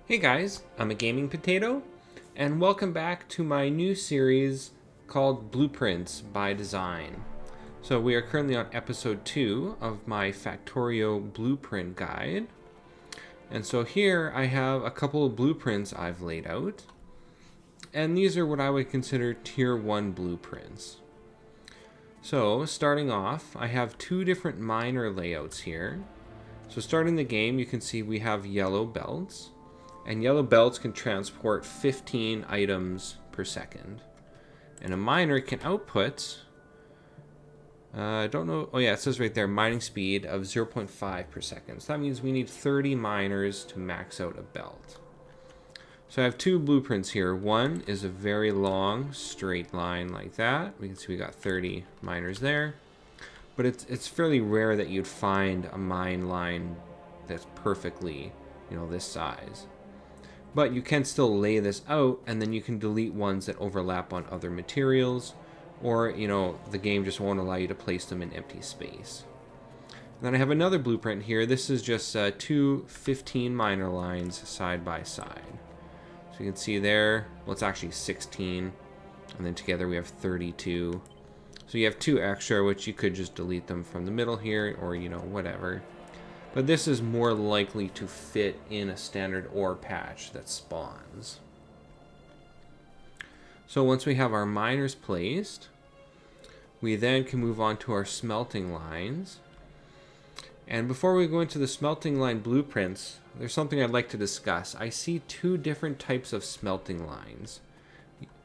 Hey guys, I'm a gaming potato, and welcome back to my new series called Blueprints by Design. So we are currently on episode 2 of my Factorio blueprint guide. And so here I have a couple of blueprints I've laid out, and these are what I would consider tier 1 blueprints. So starting off, I have two different miner layouts here. So starting the game, you can see we have yellow belts. And yellow belts can transport 15 items per second. And a miner can output, I don't know, oh yeah, it says right there, mining speed of 0.5 per second. So that means we need 30 miners to max out a belt. So I have two blueprints here. One is a very long straight line like that. We can see we got 30 miners there. But it's fairly rare that you'd find a mine line that's perfectly, this size. But you can still lay this out, and then you can delete ones that overlap on other materials, or, the game just won't allow you to place them in empty space. And then I have another blueprint here. This is just two 15 miner lines side by side. So you can see there, well, it's actually 16, and then together we have 32. So you have two extra, which you could just delete them from the middle here, or, whatever. But this is more likely to fit in a standard ore patch that spawns. So once we have our miners placed, we then can move on to our smelting lines. And before we go into the smelting line blueprints, there's something I'd like to discuss. I see two different types of smelting lines.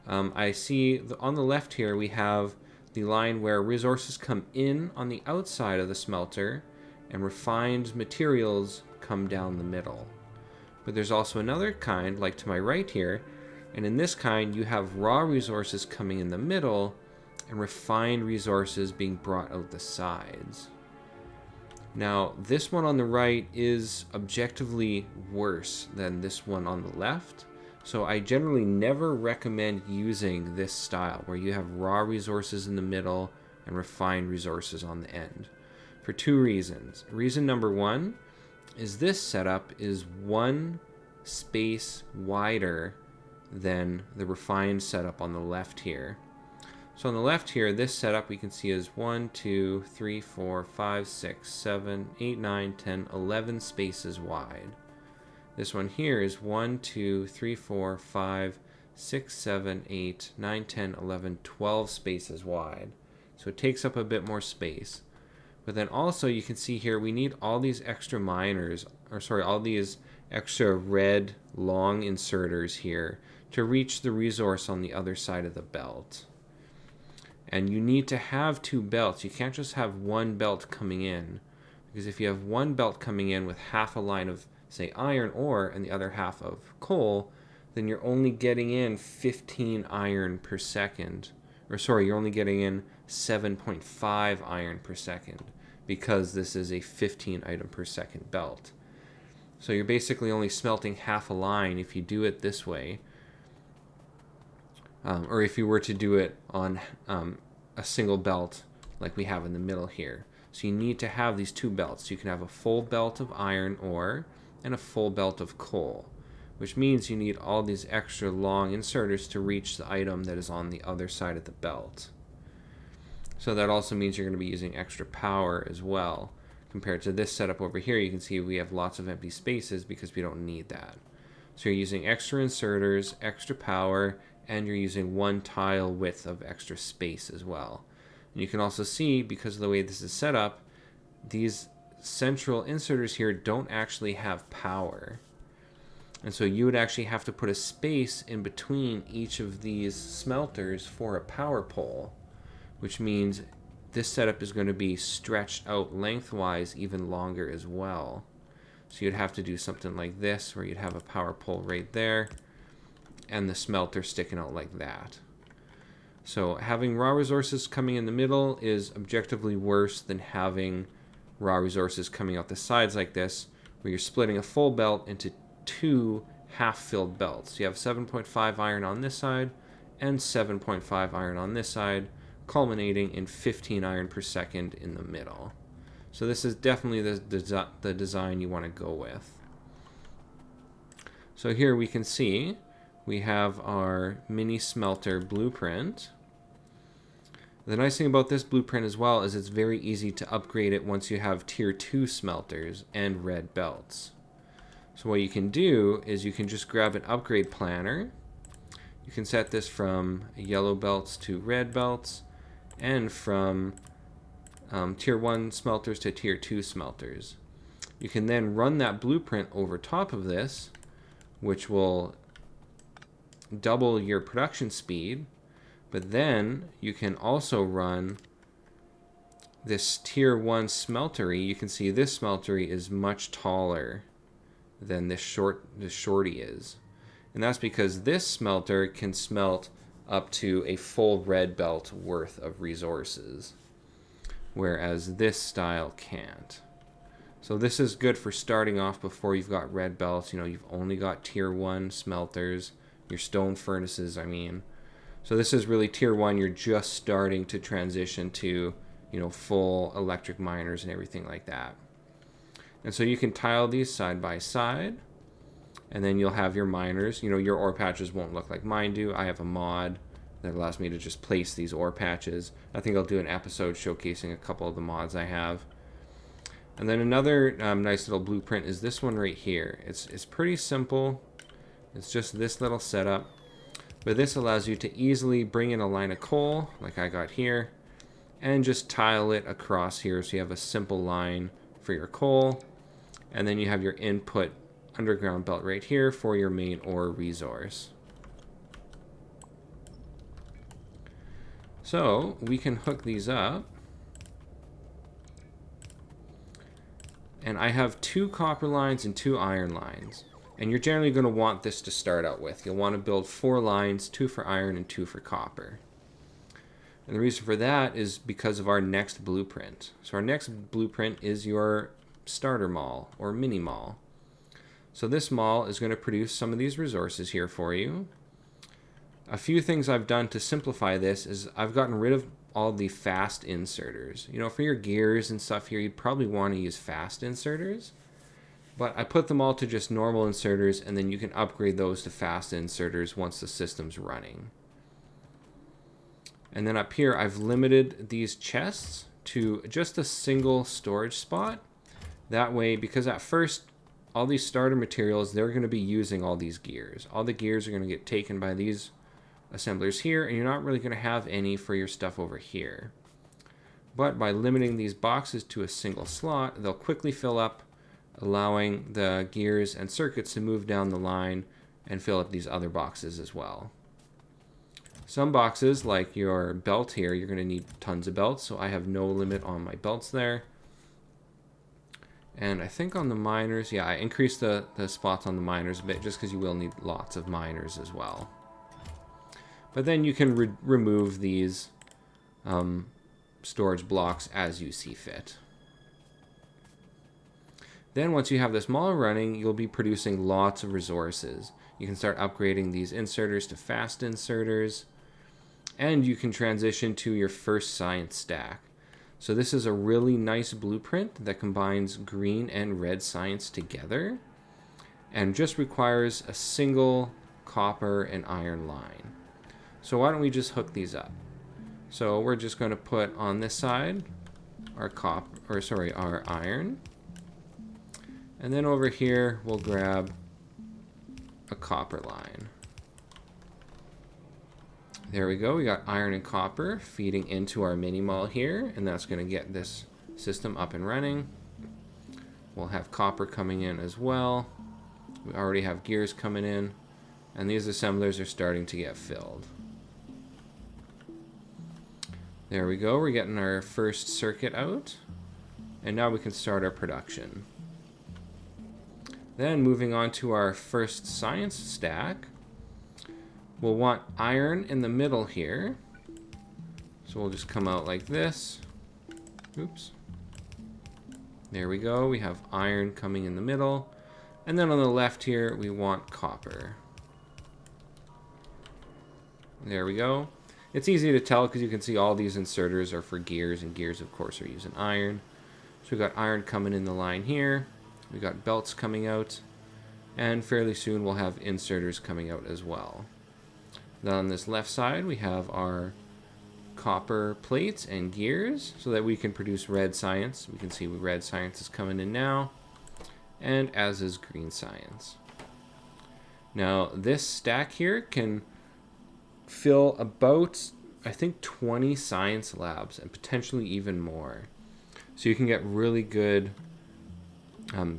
I see on the left here we have the line where resources come in on the outside of the smelter, and refined materials come down the middle. But there's also another kind, like to my right here, and in this kind you have raw resources coming in the middle and refined resources being brought out the sides. Now, this one on the right is objectively worse than this one on the left, so I generally never recommend using this style where you have raw resources in the middle and refined resources on the end. For two reasons. Reason number one is this setup is one space wider than the refined setup on the left here. So on the left here, this setup we can see is 1, 2, 3, 4, 5, 6, 7, 8, 9, 10, 11 spaces wide. This one here is 1, 2, 3, 4, 5, 6, 7, 8, 9, 10, 11, 12 spaces wide. So it takes up a bit more space. But then also you can see here we need all these extra miners, all these extra red long inserters here to reach the resource on the other side of the belt. And you need to have two belts. You can't just have one belt coming in, because if you have one belt coming in with half a line of, say, iron ore and the other half of coal, then you're only getting in 15 iron per second. You're only getting in 7.5 iron per second, because this is a 15 item per second belt. So you're basically only smelting half a line if you do it this way. Or if you were to do it on a single belt like we have in the middle here. So you need to have these two belts. You can have a full belt of iron ore and a full belt of coal, which means you need all these extra long inserters to reach the item that is on the other side of the belt. So that also means you're going to be using extra power as well. Compared to this setup over here, you can see we have lots of empty spaces because we don't need that. So you're using extra inserters, extra power, and you're using one tile width of extra space as well. And you can also see, because of the way this is set up, these central inserters here don't actually have power. And so you would actually have to put a space in between each of these smelters for a power pole, which means this setup is going to be stretched out lengthwise even longer as well. So you'd have to do something like this, where you'd have a power pole right there and the smelter sticking out like that. So having raw resources coming in the middle is objectively worse than having raw resources coming out the sides like this, where you're splitting a full belt into two half-filled belts. You have 7.5 iron on this side and 7.5 iron on this side, culminating in 15 iron per second in the middle. So this is definitely the design you want to go with. So here we can see we have our mini smelter blueprint. The nice thing about this blueprint as well is it's very easy to upgrade it once you have tier 2 smelters and red belts. So what you can do is you can just grab an upgrade planner. You can set this from yellow belts to red belts and from tier 1 smelters to tier 2 smelters. You can then run that blueprint over top of this, which will double your production speed, but then you can also run this tier 1 smeltery. You can see this smeltery is much taller than this shorty is. And that's because this smelter can smelt up to a full red belt worth of resources, whereas this style can't. So this is good for starting off before you've got red belts. You know, you've only got tier 1 smelters, your stone furnaces, I mean. So this is really tier 1. You're just starting to transition to, you know, full electric miners and everything like that. And so you can tile these side by side, and then you'll have your miners. You know, your ore patches won't look like mine do. I have a mod that allows me to just place these ore patches. I think I'll do an episode showcasing a couple of the mods I have. And then another nice little blueprint is this one right here. It's pretty simple. It's just this little setup. But this allows you to easily bring in a line of coal, like I got here, and just tile it across here so you have a simple line for your coal. And then you have your input underground belt right here for your main ore resource. So we can hook these up. And I have 2 copper lines and 2 iron lines. And you're generally going to want this to start out with. You'll want to build 4 lines, 2 for iron and 2 for copper. And the reason for that is because of our next blueprint. So our next blueprint is your starter mall or mini mall. So this mall is going to produce some of these resources here for you. A few things I've done to simplify this is I've gotten rid of all the fast inserters. You know, for your gears and stuff here, you'd probably want to use fast inserters. But I put them all to just normal inserters, and then you can upgrade those to fast inserters once the system's running. And then up here, I've limited these chests to just a single storage spot. That way, because at first, all these starter materials, they're going to be using all these gears. All the gears are going to get taken by these assemblers here, and you're not really going to have any for your stuff over here. But by limiting these boxes to a single slot, they'll quickly fill up, allowing the gears and circuits to move down the line and fill up these other boxes as well. Some boxes, like your belt here, you're going to need tons of belts, so I have no limit on my belts there. And I think on the miners, yeah, I increased the spots on the miners a bit just because you will need lots of miners as well. But then you can remove these storage blocks as you see fit. Then once you have this mall running, you'll be producing lots of resources. You can start upgrading these inserters to fast inserters, and you can transition to your first science stack. So this is a really nice blueprint that combines green and red science together and just requires a single copper and iron line. So why don't we just hook these up? So we're just going to put on this side our our iron. And then over here we'll grab a copper line. There we go. We got iron and copper feeding into our mini mall here, and that's going to get this system up and running. We'll have copper coming in as well. We already have gears coming in, and these assemblers are starting to get filled. There we go. We're getting our first circuit out, and now we can start our production. Then moving on to our first science stack, we'll want iron in the middle here. So we'll just come out like this. Oops. There we go. We have iron coming in the middle. And then on the left here, we want copper. There we go. It's easy to tell because you can see all these inserters are for gears, and gears, of course, are using iron. So we've got iron coming in the line here. We got belts coming out. And fairly soon we'll have inserters coming out as well. Then on this left side we have our copper plates and gears so that we can produce red science. We can see red science is coming in now, and as is green science. Now this stack here can fill about, I think, 20 science labs and potentially even more. So you can get really good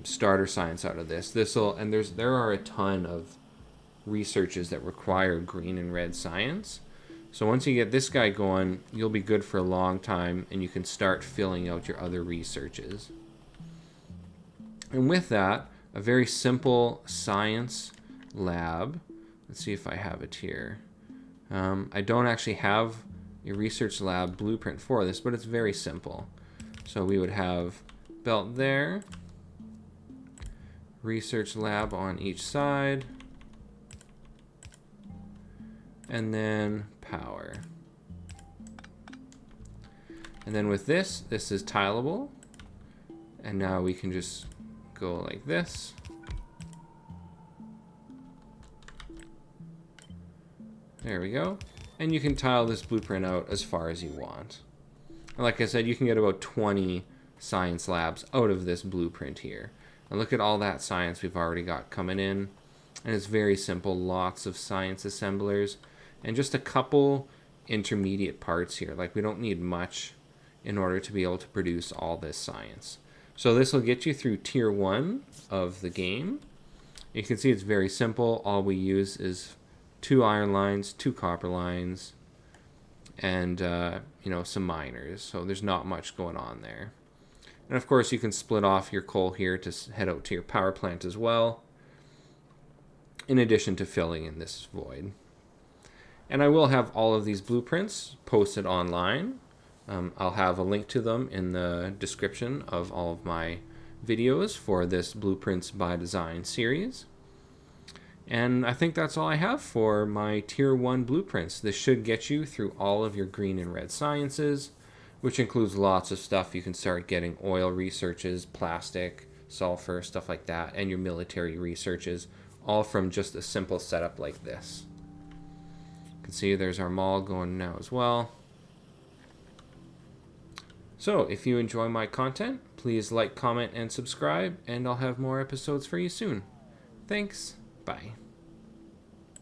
starter science out of this. There are a ton of researches that require green and red science. So once you get this guy going, you'll be good for a long time, and you can start filling out your other researches. And with that, a very simple science lab. Let's see if I have it here. I don't actually have a research lab blueprint for this, but it's very simple. So we would have belt there, research lab on each side, and then power. And then with this is tileable, and now we can just go like this. There we go. And you can tile this blueprint out as far as you want. And like I said, you can get about 20 science labs out of this blueprint here. And look at all that science we've already got coming in. And it's very simple, lots of science assemblers and just a couple intermediate parts here. Like, we don't need much in order to be able to produce all this science. So this will get you through tier 1 of the game. You can see it's very simple. All we use is 2 iron lines, 2 copper lines, and some miners. So there's not much going on there. And of course you can split off your coal here to head out to your power plant as well, in addition to filling in this void. And I will have all of these blueprints posted online. I'll have a link to them in the description of all of my videos for this Blueprints by Design series. And I think that's all I have for my Tier 1 blueprints. This should get you through all of your green and red sciences, which includes lots of stuff. You can start getting oil researches, plastic, sulfur, stuff like that, and your military researches, all from just a simple setup like this. You can see there's our mall going now as well. So if you enjoy my content, please like, comment, and subscribe, and I'll have more episodes for you soon. Thanks. Bye.